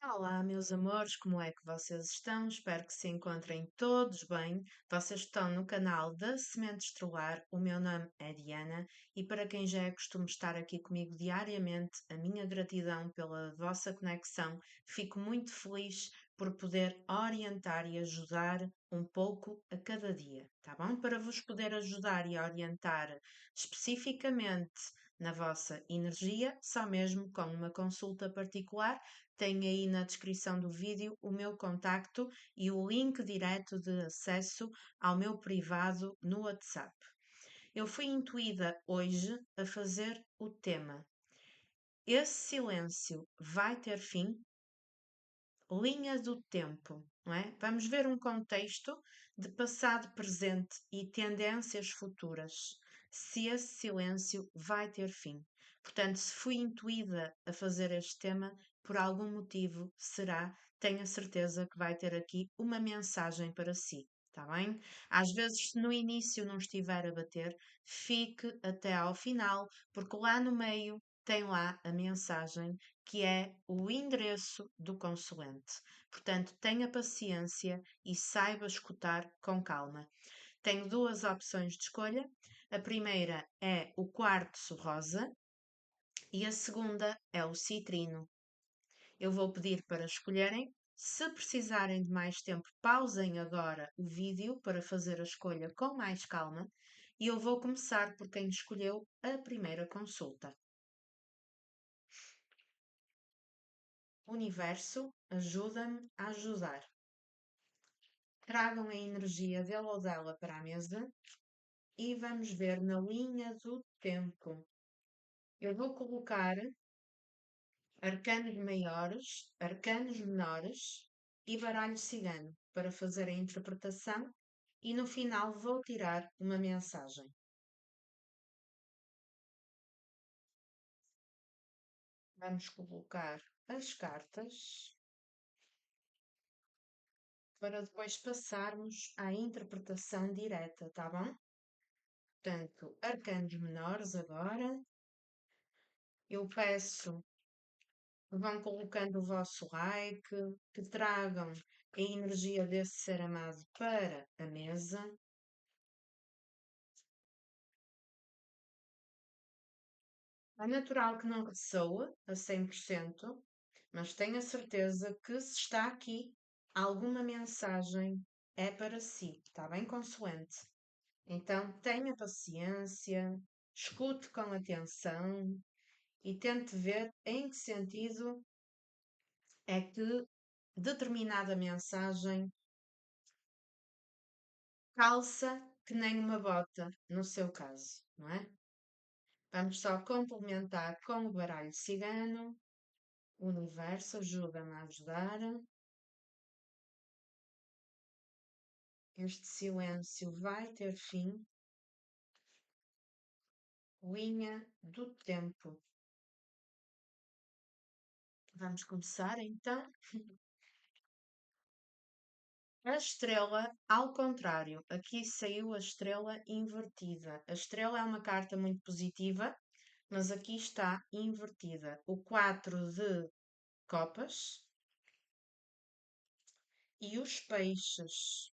Olá, meus amores, como é que vocês estão? Espero que se encontrem todos bem. Vocês estão no canal da Semente Estrelar. O meu nome é Diana e para quem já é costume estar aqui comigo diariamente, a minha gratidão pela vossa conexão. Fico muito feliz por poder orientar e ajudar um pouco a cada dia, tá bom? Para vos poder ajudar e orientar especificamente na vossa energia, só mesmo com uma consulta particular. Tem aí na descrição do vídeo o meu contacto e o link direto de acesso ao meu privado no WhatsApp. Eu fui intuída hoje a fazer o tema. Esse silêncio vai ter fim? Linha do tempo, não é? Vamos ver um contexto de passado, presente e tendências futuras. Se esse silêncio vai ter fim. Portanto, se fui intuída a fazer este tema, por algum motivo será, tenho a certeza que vai ter aqui uma mensagem para si. Está bem? Às vezes, se no início não estiver a bater, fique até ao final, porque lá no meio tem lá a mensagem que é o endereço do consulente. Portanto, tenha paciência e saiba escutar com calma. Tenho duas opções de escolha. A primeira é o quartzo rosa e a segunda é o citrino. Eu vou pedir para escolherem. Se precisarem de mais tempo, pausem agora o vídeo para fazer a escolha com mais calma e eu vou começar por quem escolheu a primeira consulta. Universo, ajuda-me a ajudar. Tragam a energia dele ou dela para a mesa e vamos ver na linha do tempo. Eu vou colocar arcanos maiores, arcanos menores e baralho cigano para fazer a interpretação e no final vou tirar uma mensagem. Vamos colocar as cartas para depois passarmos à interpretação direta, tá bom? Portanto, arcanos menores agora. Eu peço que vão colocando o vosso like, que tragam a energia desse ser amado para a mesa. É natural que não ressoa a 100%, mas tenho a certeza que se está aqui alguma mensagem é para si, está bem, consoante? Então tenha paciência, escute com atenção e tente ver em que sentido é que determinada mensagem calça que nem uma bota, no seu caso, não é? Vamos só complementar com o baralho cigano. O universo ajuda-me a ajudar. Este silêncio vai ter fim. Linha do tempo. Vamos começar então. A estrela, ao contrário, aqui saiu a estrela invertida. A estrela é uma carta muito positiva, mas aqui está invertida. O 4 de copas e os peixes.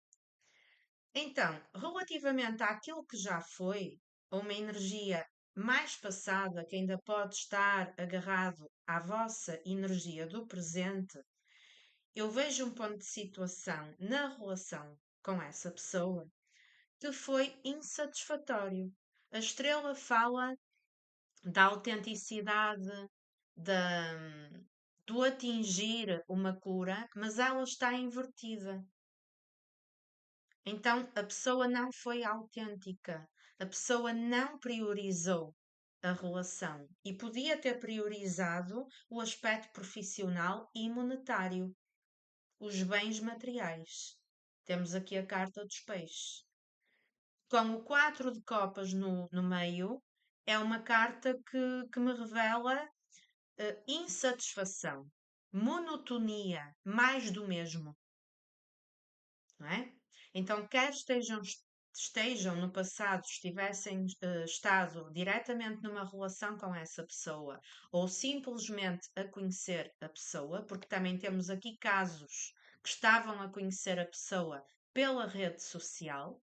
Então, relativamente àquilo que já foi, a uma energia mais passada que ainda pode estar agarrado à vossa energia do presente, eu vejo um ponto de situação na relação com essa pessoa que foi insatisfatório. A estrela fala da autenticidade, da, do atingir uma cura, mas ela está invertida. Então a pessoa não foi autêntica, a pessoa não priorizou a relação e podia ter priorizado o aspecto profissional e monetário, os bens materiais. Temos aqui a carta dos peixes. Com o 4 de copas no meio, é uma carta que me revela insatisfação, monotonia, mais do mesmo, não é? Então, quer estejam estejam no passado, estivessem estado diretamente numa relação com essa pessoa, ou simplesmente a conhecer a pessoa, porque também temos aqui casos que estavam a conhecer a pessoa pela rede social.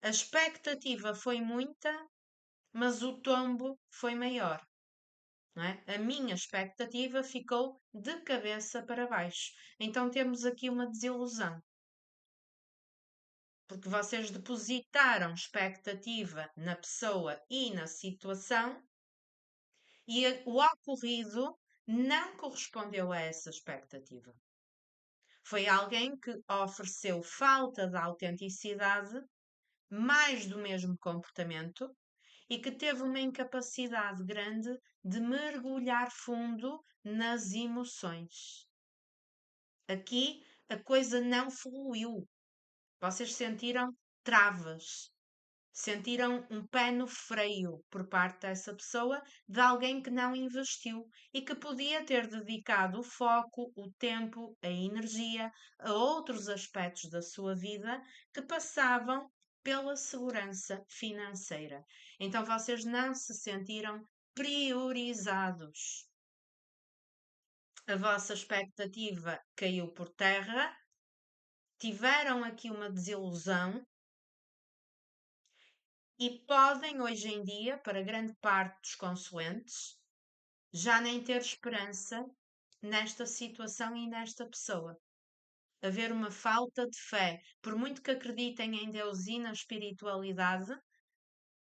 A expectativa foi muita, mas o tombo foi maior. Não é? A minha expectativa ficou de cabeça para baixo. Então temos aqui uma desilusão. Porque vocês depositaram expectativa na pessoa e na situação e o ocorrido não correspondeu a essa expectativa. Foi alguém que ofereceu falta de autenticidade, mais do mesmo comportamento, e que teve uma incapacidade grande de mergulhar fundo nas emoções. Aqui a coisa não fluiu. Vocês sentiram travas, sentiram um pé no freio por parte dessa pessoa, de alguém que não investiu e que podia ter dedicado o foco, o tempo, a energia a outros aspectos da sua vida que passavam pela segurança financeira. Então vocês não se sentiram priorizados. A vossa expectativa caiu por terra, tiveram aqui uma desilusão e podem, hoje em dia, para grande parte dos consoantes, já nem ter esperança nesta situação e nesta pessoa. Haver uma falta de fé, por muito que acreditem em Deus e na espiritualidade,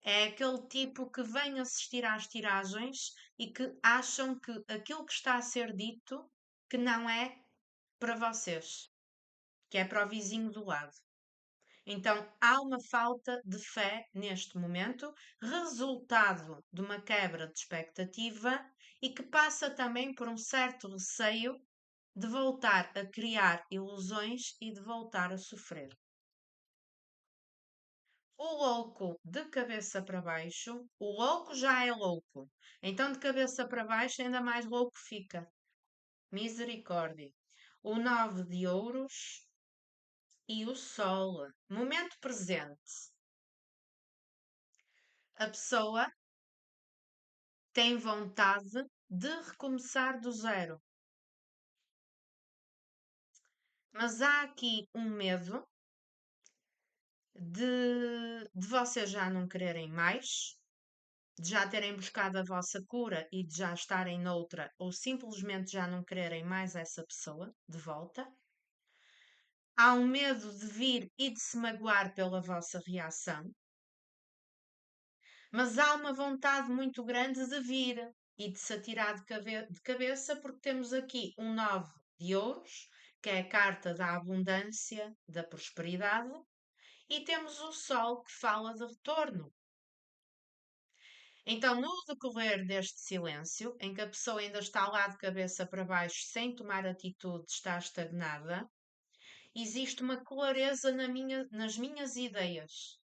é aquele tipo que vem assistir às tiragens e que acham que aquilo que está a ser dito que não é para vocês, que é para o vizinho do lado. Então, há uma falta de fé neste momento, resultado de uma quebra de expectativa e que passa também por um certo receio de voltar a criar ilusões e de voltar a sofrer. O louco de cabeça para baixo, o louco já é louco, então de cabeça para baixo ainda mais louco fica. Misericórdia. O 9 de ouros e o sol. Momento presente. A pessoa tem vontade de recomeçar do zero. Mas há aqui um medo de vocês já não quererem mais, de já terem buscado a vossa cura e de já estarem noutra, ou simplesmente já não quererem mais essa pessoa de volta. Há um medo de vir e de se magoar pela vossa reação. Mas há uma vontade muito grande de vir e de se atirar de cabeça, porque temos aqui um 9 de ouros, que é a carta da abundância, da prosperidade, e temos o Sol, que fala de retorno. Então, no decorrer deste silêncio, em que a pessoa ainda está lá de cabeça para baixo, sem tomar atitude, está estagnada, existe uma clareza nas minhas ideias,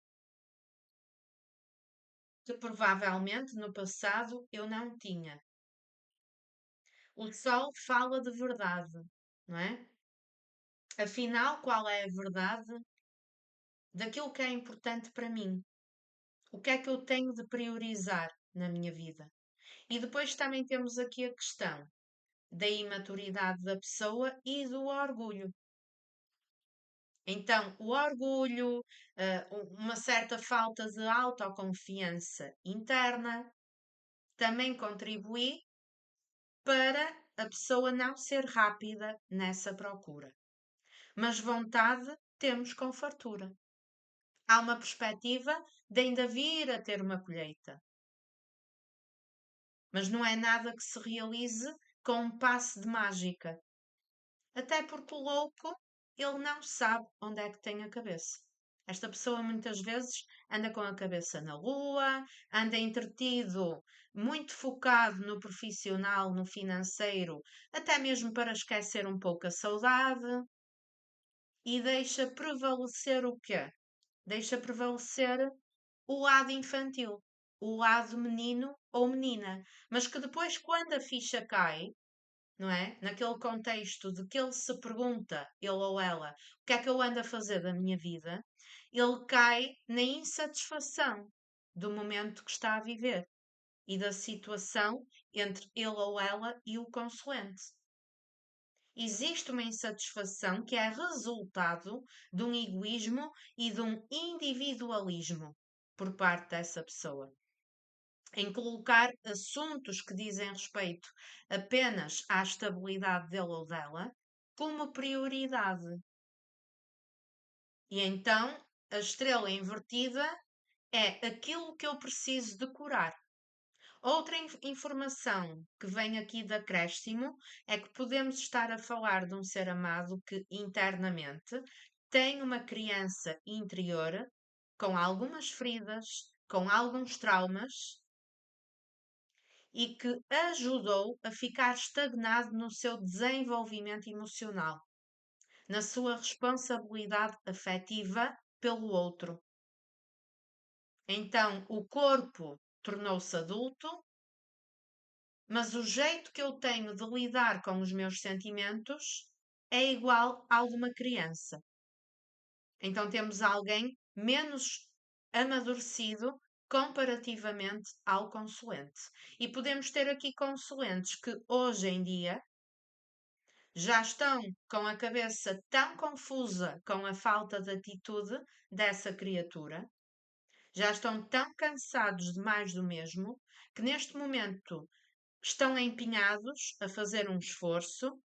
que provavelmente no passado eu não tinha. O sol fala de verdade, não é? Afinal, qual é a verdade daquilo que é importante para mim? O que é que eu tenho de priorizar na minha vida? E depois também temos aqui a questão da imaturidade da pessoa e do orgulho. Então, o orgulho, uma certa falta de autoconfiança interna, também contribui para a pessoa não ser rápida nessa procura. Mas vontade temos com fartura. Há uma perspectiva de ainda vir a ter uma colheita. Mas não é nada que se realize com um passe de mágica. Até porque o louco, ele não sabe onde é que tem a cabeça. Esta pessoa muitas vezes anda com a cabeça na lua, anda entretido, muito focado no profissional, no financeiro, até mesmo para esquecer um pouco a saudade e deixa prevalecer o quê? Deixa prevalecer o lado infantil, o lado menino ou menina, mas que depois, quando a ficha cai, não é? Naquele contexto de que ele se pergunta, ele ou ela, o que é que eu ando a fazer da minha vida, ele cai na insatisfação do momento que está a viver e da situação entre ele ou ela e o consulente. Existe uma insatisfação que é resultado de um egoísmo e de um individualismo por parte dessa pessoa, em colocar assuntos que dizem respeito apenas à estabilidade dele ou dela como prioridade. E então a estrela invertida é aquilo que eu preciso de curar. Outra informação que vem aqui de acréscimo é que podemos estar a falar de um ser amado que internamente tem uma criança interior com algumas feridas, com alguns traumas e que ajudou a ficar estagnado no seu desenvolvimento emocional, na sua responsabilidade afetiva pelo outro. Então, o corpo tornou-se adulto, mas o jeito que eu tenho de lidar com os meus sentimentos é igual ao de uma criança. Então, temos alguém menos amadurecido comparativamente ao consulente. E podemos ter aqui consulentes que hoje em dia já estão com a cabeça tão confusa com a falta de atitude dessa criatura, já estão tão cansados de mais do mesmo, que neste momento estão empenhados a fazer um esforço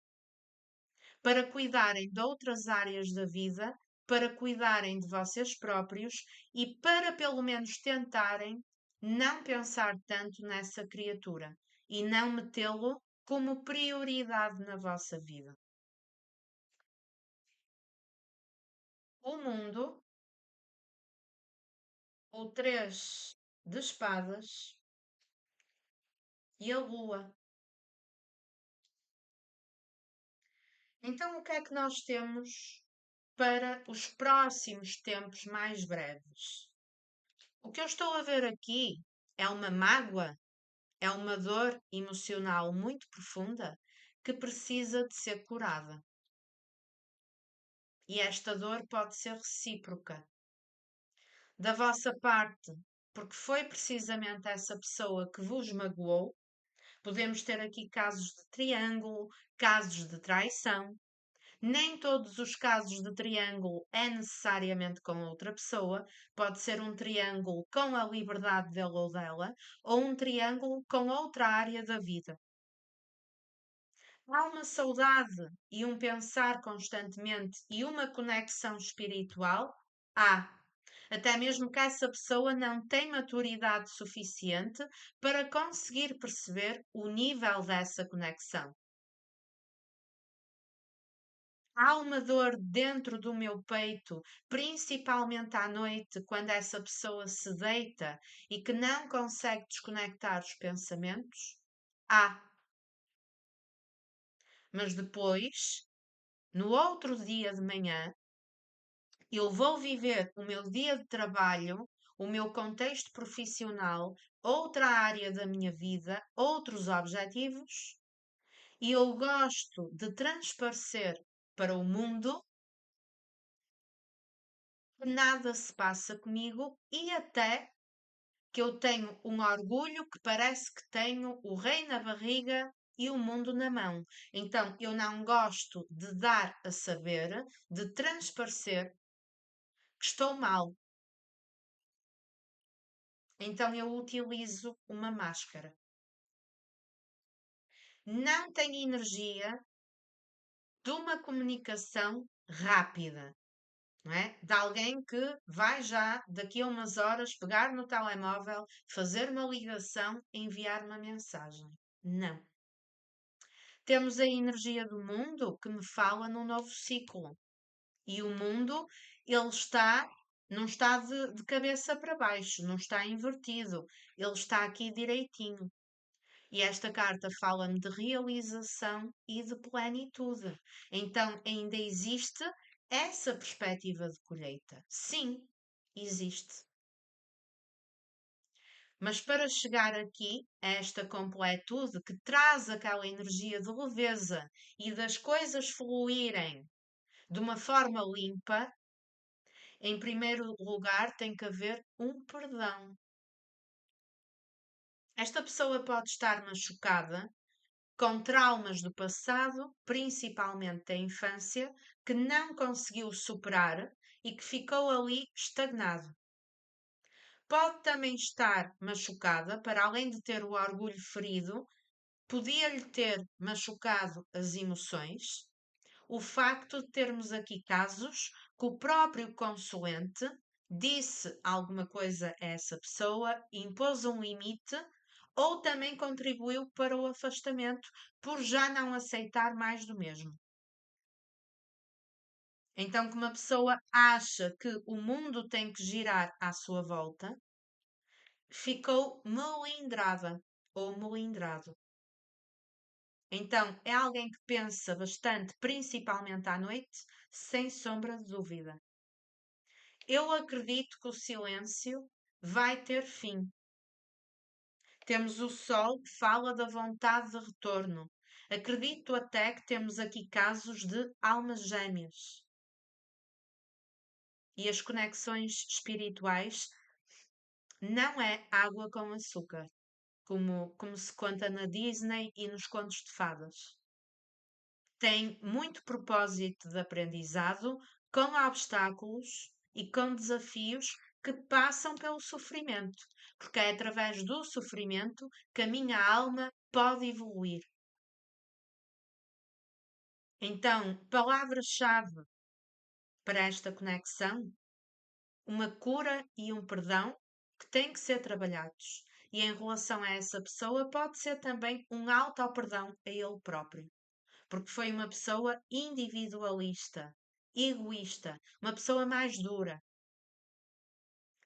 para cuidarem de outras áreas da vida, para cuidarem de vocês próprios e para pelo menos tentarem não pensar tanto nessa criatura e não metê-lo como prioridade na vossa vida. O mundo, o 3 de espadas e a lua. Então, o que é que nós temos para os próximos tempos mais breves? O que eu estou a ver aqui é uma mágoa, é uma dor emocional muito profunda que precisa de ser curada. E esta dor pode ser recíproca. Da vossa parte, porque foi precisamente essa pessoa que vos magoou. Podemos ter aqui casos de triângulo, casos de traição. Nem todos os casos de triângulo é necessariamente com outra pessoa. Pode ser um triângulo com a liberdade dele ou dela, ou um triângulo com outra área da vida. Há uma saudade e um pensar constantemente e uma conexão espiritual? Há. Até mesmo que essa pessoa não tem maturidade suficiente para conseguir perceber o nível dessa conexão. Há uma dor dentro do meu peito, principalmente à noite, quando essa pessoa se deita e que não consegue desconectar os pensamentos? Há. Mas depois, no outro dia de manhã, eu vou viver o meu dia de trabalho, o meu contexto profissional, outra área da minha vida, outros objetivos, e eu gosto de transparecer para o mundo que nada se passa comigo e até que eu tenho um orgulho que parece que tenho o rei na barriga e o mundo na mão. Então eu não gosto de dar a saber, de transparecer que estou mal. Então eu utilizo uma máscara. Não tenho energia de uma comunicação rápida, não é? De alguém que vai já, daqui a umas horas, pegar no telemóvel, fazer uma ligação, enviar uma mensagem. Não. Temos a energia do mundo que me fala num novo ciclo. E o mundo, ele está, não está de cabeça para baixo, não está invertido, ele está aqui direitinho. E esta carta fala-me de realização e de plenitude. Então, ainda existe essa perspectiva de colheita. Sim, existe. Mas para chegar aqui, a esta completude que traz aquela energia de leveza e das coisas fluírem de uma forma limpa, em primeiro lugar tem que haver um perdão. Esta pessoa pode estar machucada com traumas do passado, principalmente da infância, que não conseguiu superar e que ficou ali estagnado. Pode também estar machucada, para além de ter o orgulho ferido, podia-lhe ter machucado as emoções, o facto de termos aqui casos que o próprio consulente disse alguma coisa a essa pessoa, impôs um limite ou também contribuiu para o afastamento por já não aceitar mais do mesmo. Então, que uma pessoa acha que o mundo tem que girar à sua volta, ficou melindrada ou melindrado. Então, é alguém que pensa bastante, principalmente à noite, sem sombra de dúvida. Eu acredito que o silêncio vai ter fim. Temos o Sol que fala da vontade de retorno. Acredito até que temos aqui casos de almas gêmeas. E as conexões espirituais não é água com açúcar, como se conta na Disney e nos contos de fadas. Tem muito propósito de aprendizado, com obstáculos e com desafios que passam pelo sofrimento, porque é através do sofrimento que a minha alma pode evoluir. Então, palavra-chave para esta conexão: uma cura e um perdão que têm que ser trabalhados. E em relação a essa pessoa, pode ser também um auto-perdão a ele próprio. Porque foi uma pessoa individualista, egoísta, uma pessoa mais dura,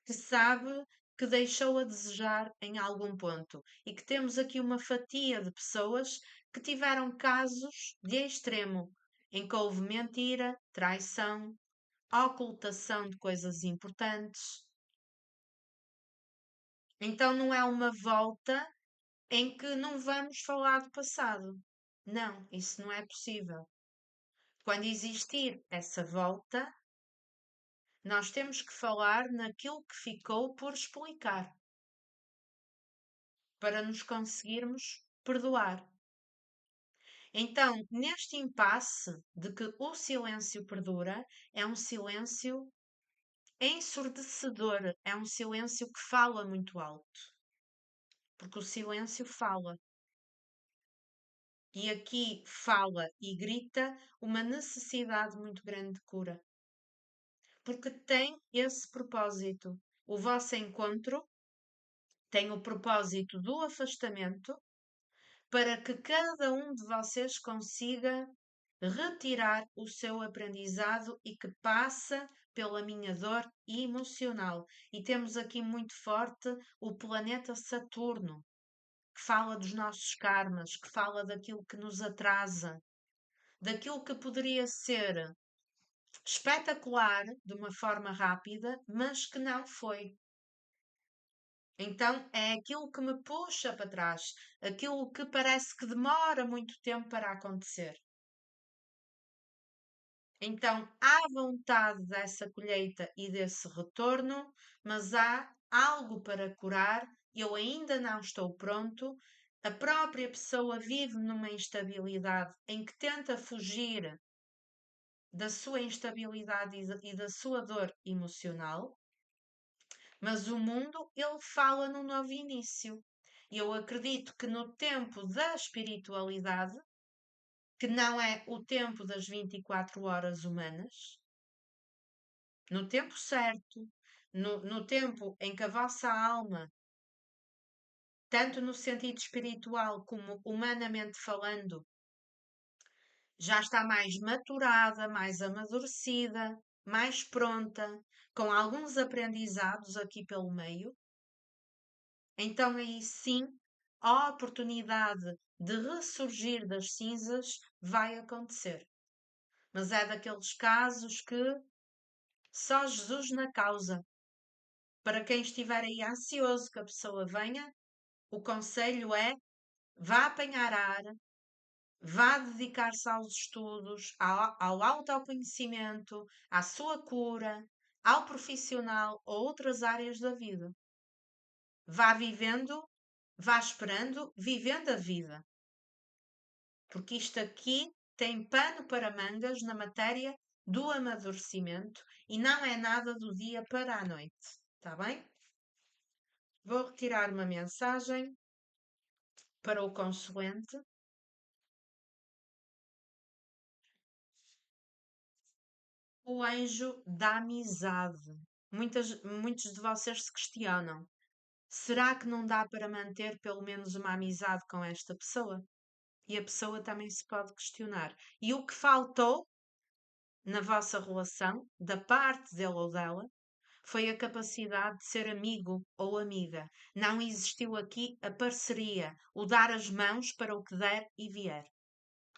que sabe que deixou a desejar em algum ponto e que temos aqui uma fatia de pessoas que tiveram casos de extremo, em que houve mentira, traição, ocultação de coisas importantes. Então não é uma volta em que não vamos falar do passado. Não, isso não é possível. Quando existir essa volta, nós temos que falar naquilo que ficou por explicar, para nos conseguirmos perdoar. Então, neste impasse de que o silêncio perdura, é um silêncio ensurdecedor, é um silêncio que fala muito alto, porque o silêncio fala. E aqui fala e grita uma necessidade muito grande de cura, porque tem esse propósito. O vosso encontro tem o propósito do afastamento para que cada um de vocês consiga retirar o seu aprendizado e que passa pela minha dor emocional. E temos aqui muito forte o planeta Saturno, que fala dos nossos karmas, que fala daquilo que nos atrasa, daquilo que poderia ser espetacular de uma forma rápida, mas que não foi. Então é aquilo que me puxa para trás, aquilo que parece que demora muito tempo para acontecer. Então há vontade dessa colheita e desse retorno, mas há algo para curar. Eu ainda não estou pronto. A própria pessoa vive numa instabilidade em que tenta fugir da sua instabilidade e da sua dor emocional. Mas o mundo, ele fala num novo início. E eu acredito que no tempo da espiritualidade, que não é o tempo das 24 horas humanas, no tempo certo, no tempo em que a vossa alma, tanto no sentido espiritual como humanamente falando, já está mais maturada, mais amadurecida, mais pronta, com alguns aprendizados aqui pelo meio, então aí sim a oportunidade de ressurgir das cinzas vai acontecer. Mas é daqueles casos que só Jesus na causa Para quem estiver aí ansioso que a pessoa venha, o conselho é: vá apanhar ar, vá dedicar-se aos estudos, ao autoconhecimento, à sua cura, ao profissional ou outras áreas da vida. Vá vivendo, vá esperando, vivendo a vida. Porque isto aqui tem pano para mangas na matéria do amadurecimento e não é nada do dia para a noite. Está bem? Vou retirar uma mensagem para o consulente. O anjo da amizade. Muitos de vocês se questionam: será que não dá para manter pelo menos uma amizade com esta pessoa? E a pessoa também se pode questionar. E o que faltou na vossa relação, da parte dele ou dela, foi a capacidade de ser amigo ou amiga. Não existiu aqui a parceria, o dar as mãos para o que der e vier.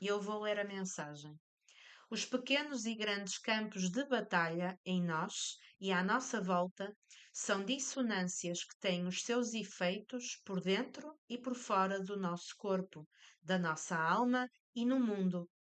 E eu vou ler a mensagem. Os pequenos e grandes campos de batalha em nós e à nossa volta são dissonâncias que têm os seus efeitos por dentro e por fora do nosso corpo, da nossa alma e no mundo.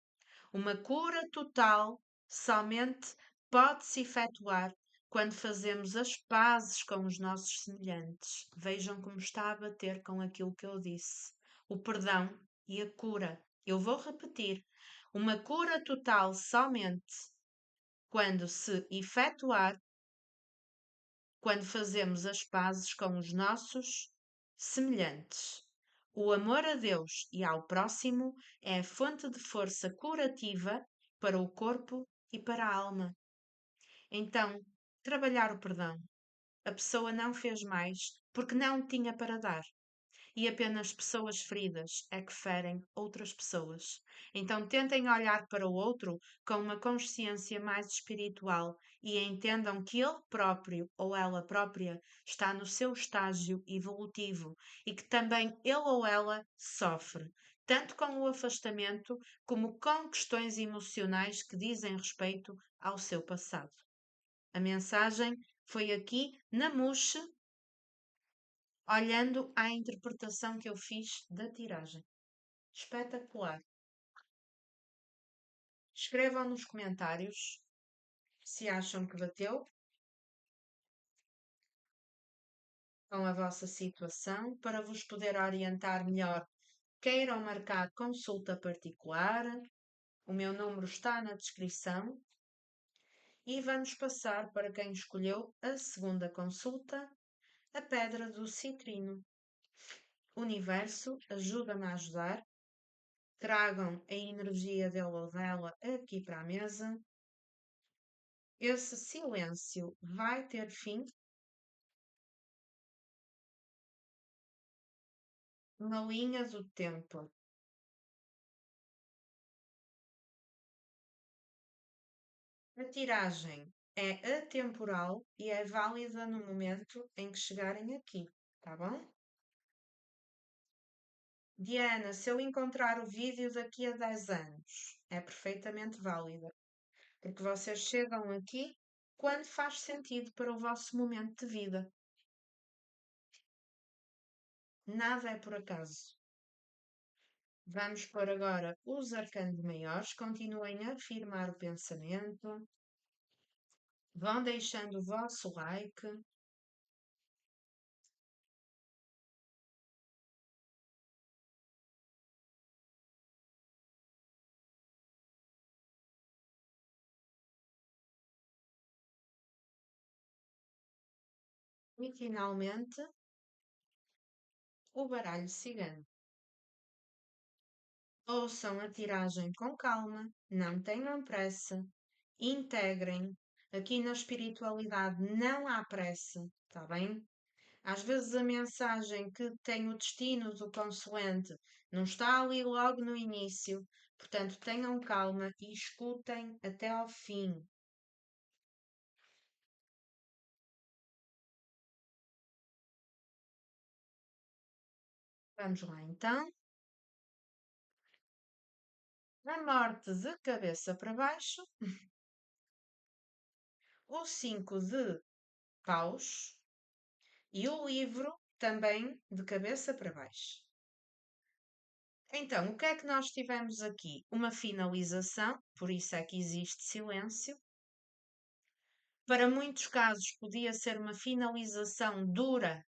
Uma cura total somente pode-se efetuar quando fazemos as pazes com os nossos semelhantes. Vejam como está a bater com aquilo que eu disse. O perdão e a cura. Eu vou repetir. Uma cura total somente quando se efetuar, quando fazemos as pazes com os nossos semelhantes. O amor a Deus e ao próximo é a fonte de força curativa para o corpo e para a alma. Então, trabalhar o perdão. A pessoa não fez mais porque não tinha para dar. E apenas pessoas feridas é que ferem outras pessoas. Então tentem olhar para o outro com uma consciência mais espiritual e entendam que ele próprio ou ela própria está no seu estágio evolutivo e que também ele ou ela sofre, tanto com o afastamento como com questões emocionais que dizem respeito ao seu passado. A mensagem foi aqui na Muxe, olhando à interpretação que eu fiz da tiragem. Espetacular. Escrevam nos comentários se acham que bateu com a vossa situação para vos poder orientar melhor. Queiram marcar consulta particular. O meu número está na descrição. E vamos passar para quem escolheu a segunda consulta, a Pedra do Citrino. Universo, ajuda-me a ajudar. Tragam a energia dele ou dela aqui para a mesa. Esse silêncio vai ter fim? Na linha do tempo. A tiragem é atemporal e é válida no momento em que chegarem aqui, tá bom? Diana, se eu encontrar o vídeo daqui a 10 anos, é perfeitamente válida, porque vocês chegam aqui quando faz sentido para o vosso momento de vida. Nada é por acaso. Vamos pôr agora os arcanos maiores, continuem a afirmar o pensamento, vão deixando o vosso like. E finalmente, o baralho cigano. Ouçam a tiragem com calma, não tenham pressa, integrem. Aqui na espiritualidade não há pressa, está bem? Às vezes a mensagem que tem o destino do consulente não está ali logo no início, portanto tenham calma e escutem até ao fim. Vamos lá então. A morte de cabeça para baixo, o 5 de paus, e o livro também de cabeça para baixo. Então, o que é que nós tivemos aqui? Uma finalização, por isso é que existe silêncio. Para muitos casos, podia ser uma finalização dura.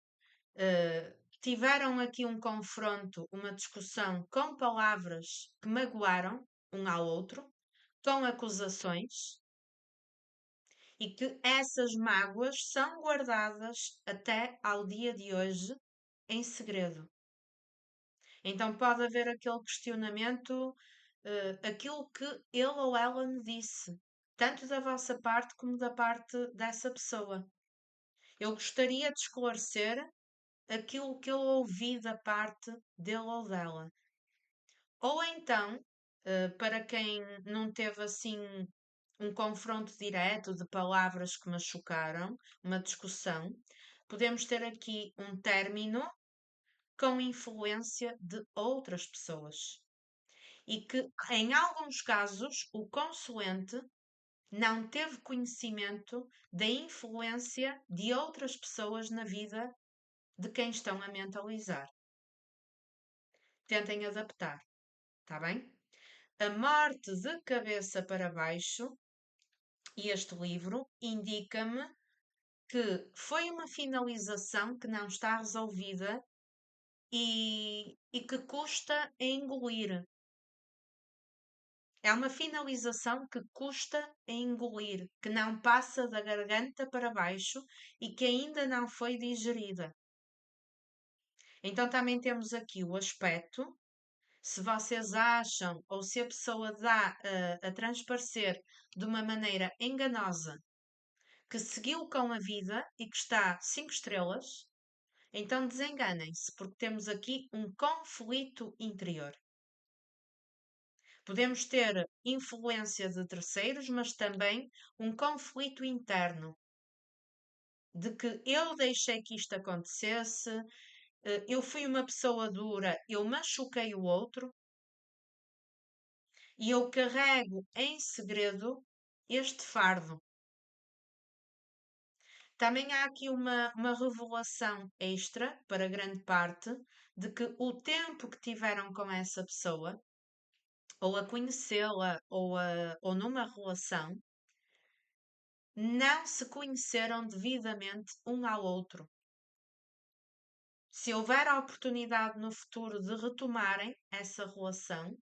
Tiveram aqui um confronto, uma discussão com palavras que magoaram um ao outro, com acusações, e que essas mágoas são guardadas até ao dia de hoje em segredo. Então pode haver aquele questionamento, aquilo que ele ou ela me disse, tanto da vossa parte como da parte dessa pessoa. Eu gostaria de esclarecer aquilo que eu ouvi da parte dele ou dela. Ou então, para quem não teve assim um confronto direto de palavras que machucaram, uma discussão, podemos ter aqui um término com influência de outras pessoas. E que, em alguns casos, o consulente não teve conhecimento da influência de outras pessoas na vida de quem estão a mentalizar. Tentem adaptar, está bem? A morte de cabeça para baixo, e este livro indica-me que foi uma finalização que não está resolvida e que custa a engolir. É uma finalização que custa a engolir, que não passa da garganta para baixo e que ainda não foi digerida. Então também temos aqui o aspecto, se vocês acham ou se a pessoa dá a transparecer de uma maneira enganosa que seguiu com a vida e que está 5 estrelas, então desenganem-se, porque temos aqui um conflito interior. Podemos ter influência de terceiros, mas também um conflito interno. De que eu deixei que isto acontecesse, eu fui uma pessoa dura, eu machuquei o outro e eu carrego em segredo este fardo. Também há aqui uma revelação extra, para grande parte, de que o tempo que tiveram com essa pessoa, ou a conhecê-la, ou numa relação, não se conheceram devidamente um ao outro. Se houver a oportunidade no futuro de retomarem essa relação,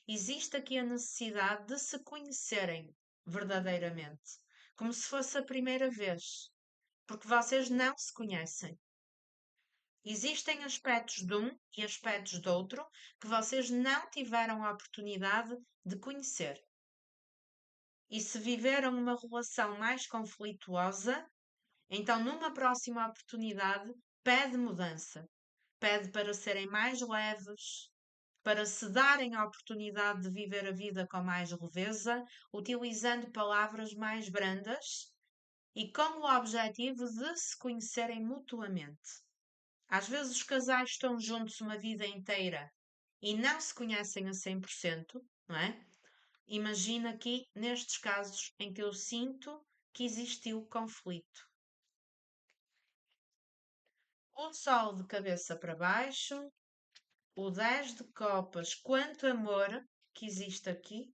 existe aqui a necessidade de se conhecerem verdadeiramente, como se fosse a primeira vez, porque vocês não se conhecem. Existem aspectos de um e aspectos do outro que vocês não tiveram a oportunidade de conhecer. E se viveram uma relação mais conflituosa, então numa próxima oportunidade pede mudança, pede para serem mais leves, para se darem a oportunidade de viver a vida com mais leveza, utilizando palavras mais brandas e com o objetivo de se conhecerem mutuamente. Às vezes os casais estão juntos uma vida inteira e não se conhecem a 100%, não é? Imagina aqui nestes casos em que eu sinto que existiu conflito. O sol de cabeça para baixo, o 10 de copas, quanto amor que existe aqui,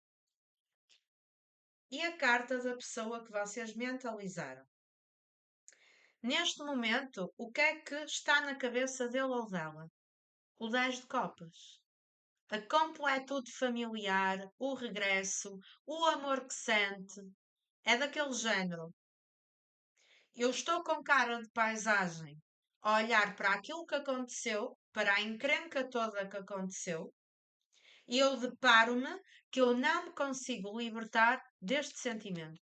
e a carta da pessoa que vocês mentalizaram. Neste momento, o que é que está na cabeça dele ou dela? O 10 de copas. A completude familiar, o regresso, o amor que sente, é daquele género. Eu estou com cara de paisagem a olhar para aquilo que aconteceu, para a encrenca toda que aconteceu, e eu deparo-me que eu não me consigo libertar deste sentimento.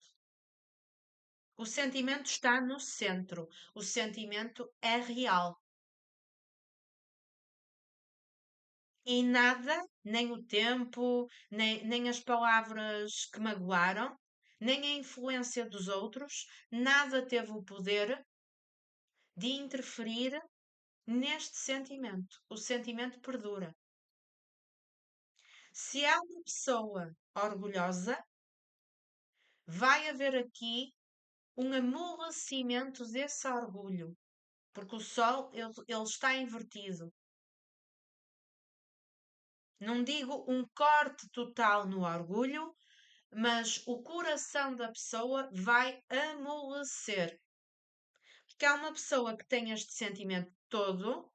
O sentimento está no centro, o sentimento é real. E nada, nem o tempo, nem as palavras que magoaram, nem a influência dos outros, nada teve o poder de interferir neste sentimento. O sentimento perdura. Se é uma pessoa orgulhosa, vai haver aqui um amolecimento desse orgulho. Porque o Sol, ele está invertido. Não digo um corte total no orgulho, mas o coração da pessoa vai amolecer. Porque há uma pessoa que tem este sentimento todo,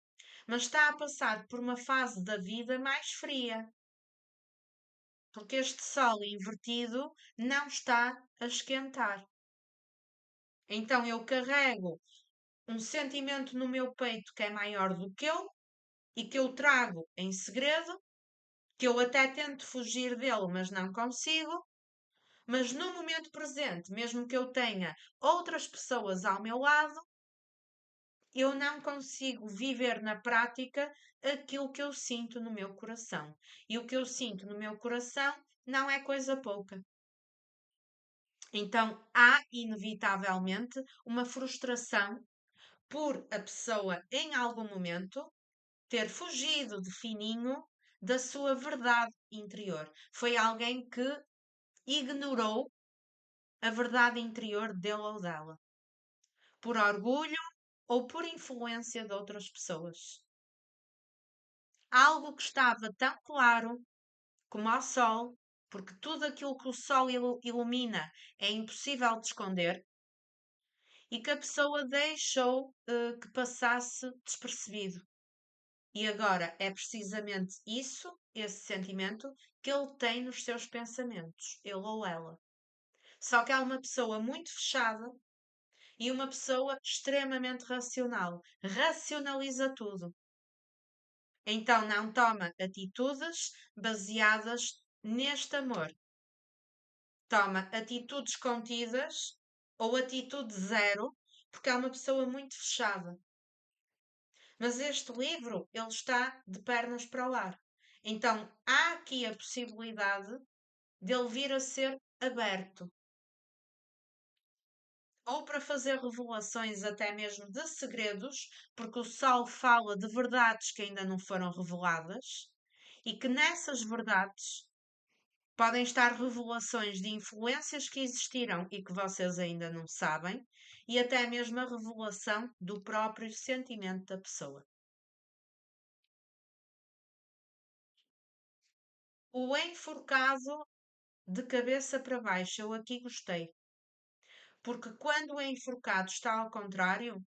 mas está a passar por uma fase da vida mais fria. Porque este Sol invertido não está a esquentar. Então eu carrego um sentimento no meu peito que é maior do que eu e que eu trago em segredo, que eu até tento fugir dele, mas não consigo. Mas no momento presente, mesmo que eu tenha outras pessoas ao meu lado, eu não consigo viver na prática aquilo que eu sinto no meu coração. E o que eu sinto no meu coração não é coisa pouca. Então há, inevitavelmente, uma frustração por a pessoa, em algum momento, ter fugido de fininho da sua verdade interior. Foi alguém que ignorou a verdade interior dele ou dela, por orgulho ou por influência de outras pessoas. Algo que estava tão claro como ao sol, porque tudo aquilo que o sol ilumina é impossível de esconder, e que a pessoa deixou que passasse despercebido. E agora é precisamente isso, esse sentimento, que ele tem nos seus pensamentos, ele ou ela. Só que é uma pessoa muito fechada e uma pessoa extremamente racional. Racionaliza tudo. Então não toma atitudes baseadas neste amor. Toma atitudes contidas ou atitude zero, porque é uma pessoa muito fechada. Mas este livro, ele está de pernas para o ar. Então há aqui a possibilidade dele vir a ser aberto. Ou para fazer revelações até mesmo de segredos, porque o Sol fala de verdades que ainda não foram reveladas e que nessas verdades podem estar revelações de influências que existiram e que vocês ainda não sabem, e até mesmo a revelação do próprio sentimento da pessoa. O enforcado de cabeça para baixo, eu aqui gostei. Porque quando o enforcado está ao contrário,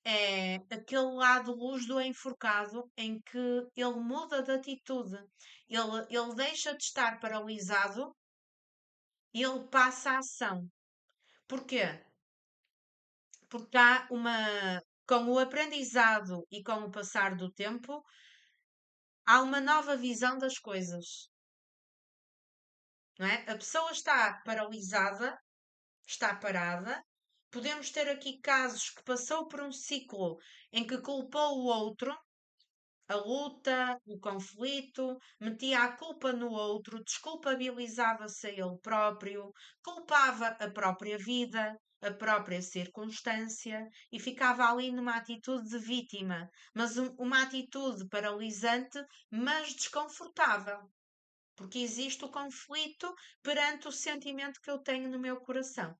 é aquele lado luz do enforcado em que ele muda de atitude. Ele deixa de estar paralisado e ele passa a ação. Porquê? Porque há uma. Com o aprendizado e com o passar do tempo, há uma nova visão das coisas. Não é? A pessoa está paralisada, está parada. Podemos ter aqui casos que passou por um ciclo em que culpou o outro, a luta, o conflito, metia a culpa no outro, desculpabilizava-se a ele próprio, culpava a própria vida, a própria circunstância e ficava ali numa atitude de vítima, mas uma atitude paralisante, mas desconfortável. Porque existe o conflito perante o sentimento que eu tenho no meu coração.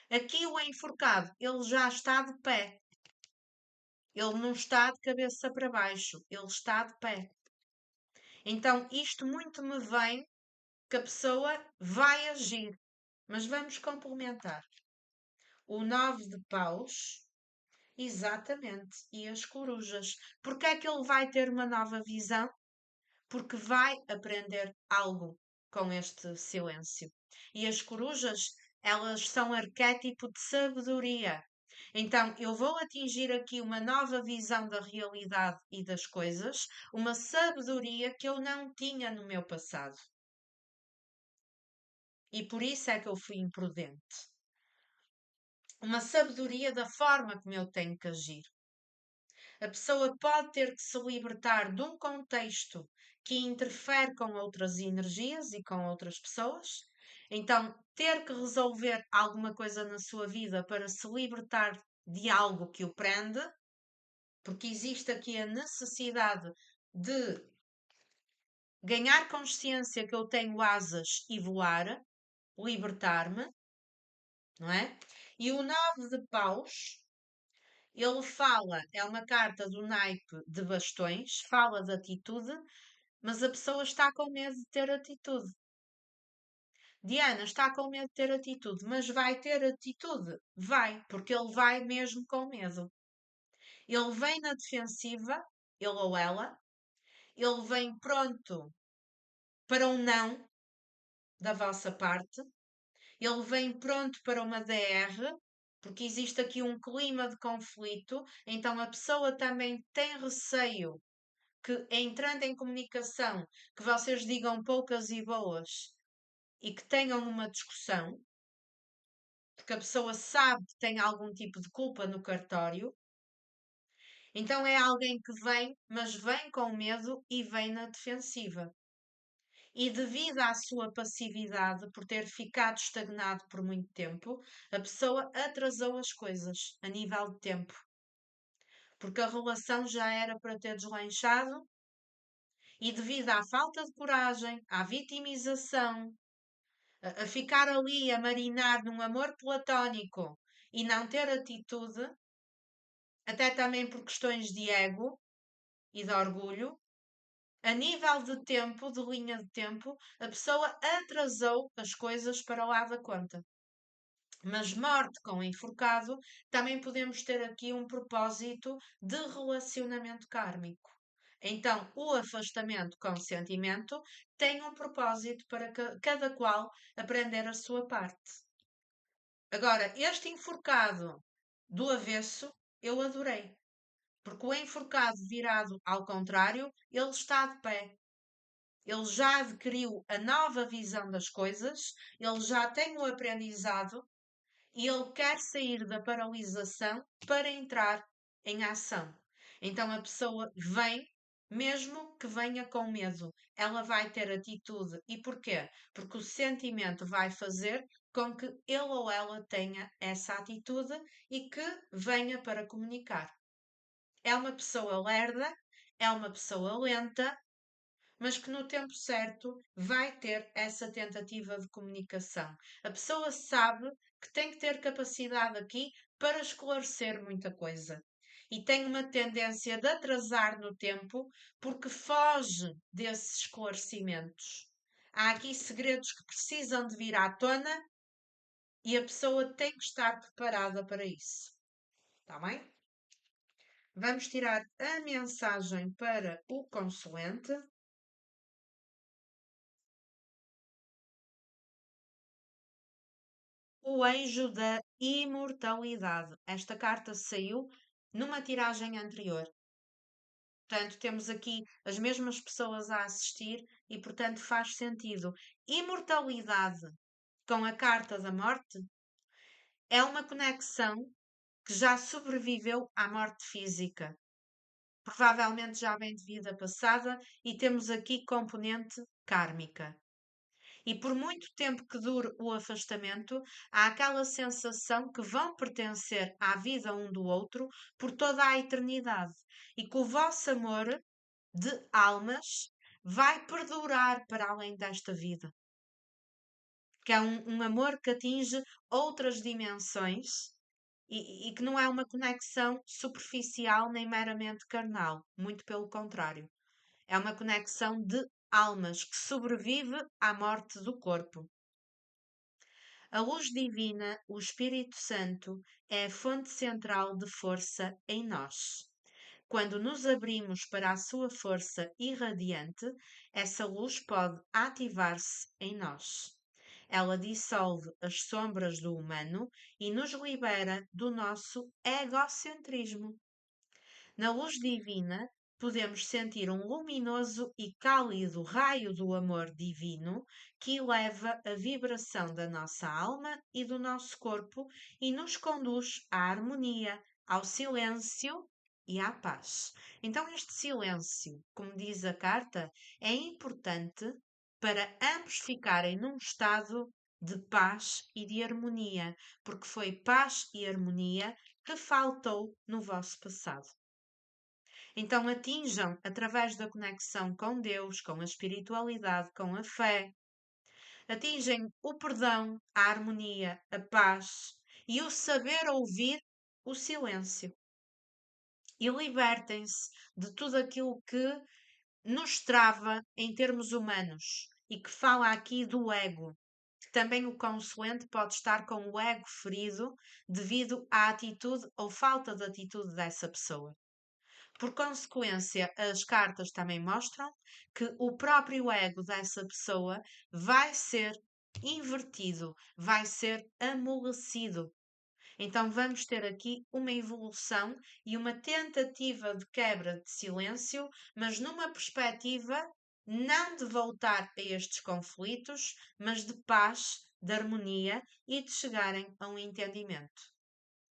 Aqui o enforcado, ele já está de pé. Ele não está de cabeça para baixo, ele está de pé. Então, isto muito me vem que a pessoa vai agir. Mas vamos complementar. O 9 de paus, exatamente, e as corujas. Porque é que ele vai ter uma nova visão? Porque vai aprender algo com este silêncio. E as corujas, elas são arquétipo de sabedoria. Então, eu vou atingir aqui uma nova visão da realidade e das coisas, uma sabedoria que eu não tinha no meu passado. E por isso é que eu fui imprudente. Uma sabedoria da forma como eu tenho que agir. A pessoa pode ter que se libertar de um contexto que interfere com outras energias e com outras pessoas. Então, ter que resolver alguma coisa na sua vida para se libertar de algo que o prende, porque existe aqui a necessidade de ganhar consciência que eu tenho asas e voar, libertar-me. não é? E o 9 de paus, ele fala, é uma carta do naipe de bastões, fala de atitude, mas a pessoa está com medo de ter atitude. Diana está com medo de ter atitude, mas vai ter atitude? Vai, porque ele vai mesmo com medo. Ele vem na defensiva, ele ou ela, ele vem pronto para um não da vossa parte, ele vem pronto para uma DR, porque existe aqui um clima de conflito, então a pessoa também tem receio que, entrando em comunicação, que vocês digam poucas e boas e que tenham uma discussão, porque a pessoa sabe que tem algum tipo de culpa no cartório. Então é alguém que vem, mas vem com medo e vem na defensiva. E devido à sua passividade, por ter ficado estagnado por muito tempo, a pessoa atrasou as coisas a nível de tempo. Porque a relação já era para ter deslanchado e devido à falta de coragem, à vitimização, a ficar ali a marinar num amor platónico e não ter atitude, até também por questões de ego e de orgulho, a nível de tempo, de linha de tempo, a pessoa atrasou as coisas para lá da conta. Mas morte com enforcado, também podemos ter aqui um propósito de relacionamento kármico. Então, o afastamento com sentimento tem um propósito para cada qual aprender a sua parte. Agora, este enforcado do avesso, eu adorei. Porque o enforcado virado ao contrário, ele está de pé. Ele já adquiriu a nova visão das coisas, ele já tem o aprendizado e ele quer sair da paralisação para entrar em ação. Então a pessoa vem, mesmo que venha com medo, ela vai ter atitude. E porquê? Porque o sentimento vai fazer com que ele ou ela tenha essa atitude e que venha para comunicar. É uma pessoa lerda, é uma pessoa lenta, mas que no tempo certo vai ter essa tentativa de comunicação. A pessoa sabe que tem que ter capacidade aqui para esclarecer muita coisa. E tem uma tendência de atrasar no tempo porque foge desses esclarecimentos. Há aqui segredos que precisam de vir à tona e a pessoa tem que estar preparada para isso. Está bem? Vamos tirar a mensagem para o consulente. O anjo da imortalidade. Esta carta saiu numa tiragem anterior. Portanto, temos aqui as mesmas pessoas a assistir e, portanto, faz sentido. Imortalidade com a carta da morte é uma conexão que já sobreviveu à morte física. Provavelmente já vem de vida passada e temos aqui componente kármica. E por muito tempo que dure o afastamento, há aquela sensação que vão pertencer à vida um do outro por toda a eternidade e que o vosso amor de almas vai perdurar para além desta vida. Que é um amor que atinge outras dimensões e que não é uma conexão superficial nem meramente carnal, muito pelo contrário. É uma conexão de almas que sobrevive à morte do corpo. A luz divina, o Espírito Santo, é a fonte central de força em nós. Quando nos abrimos para a sua força irradiante, essa luz pode ativar-se em nós. Ela dissolve as sombras do humano e nos libera do nosso egocentrismo. Na luz divina, podemos sentir um luminoso e cálido raio do amor divino que eleva a vibração da nossa alma e do nosso corpo e nos conduz à harmonia, ao silêncio e à paz. Então, este silêncio, como diz a carta, é importante para ambos ficarem num estado de paz e de harmonia, porque foi paz e harmonia que faltou no vosso passado. Então atinjam através da conexão com Deus, com a espiritualidade, com a fé. atingem o perdão, a harmonia, a paz e o saber ouvir o silêncio. E libertem-se de tudo aquilo que nos trava em termos humanos e que fala aqui do ego. Também o consulente pode estar com o ego ferido devido à atitude ou falta de atitude dessa pessoa. Por consequência, as cartas também mostram que o próprio ego dessa pessoa vai ser invertido, vai ser amolecido. Então, vamos ter aqui uma evolução e uma tentativa de quebra de silêncio, mas numa perspectiva não de voltar a estes conflitos, mas de paz, de harmonia e de chegarem a um entendimento.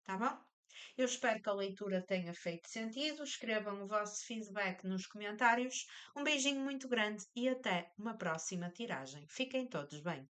Tá bom? Eu espero que a leitura tenha feito sentido. Escrevam o vosso feedback nos comentários. Um beijinho muito grande e até uma próxima tiragem. Fiquem todos bem.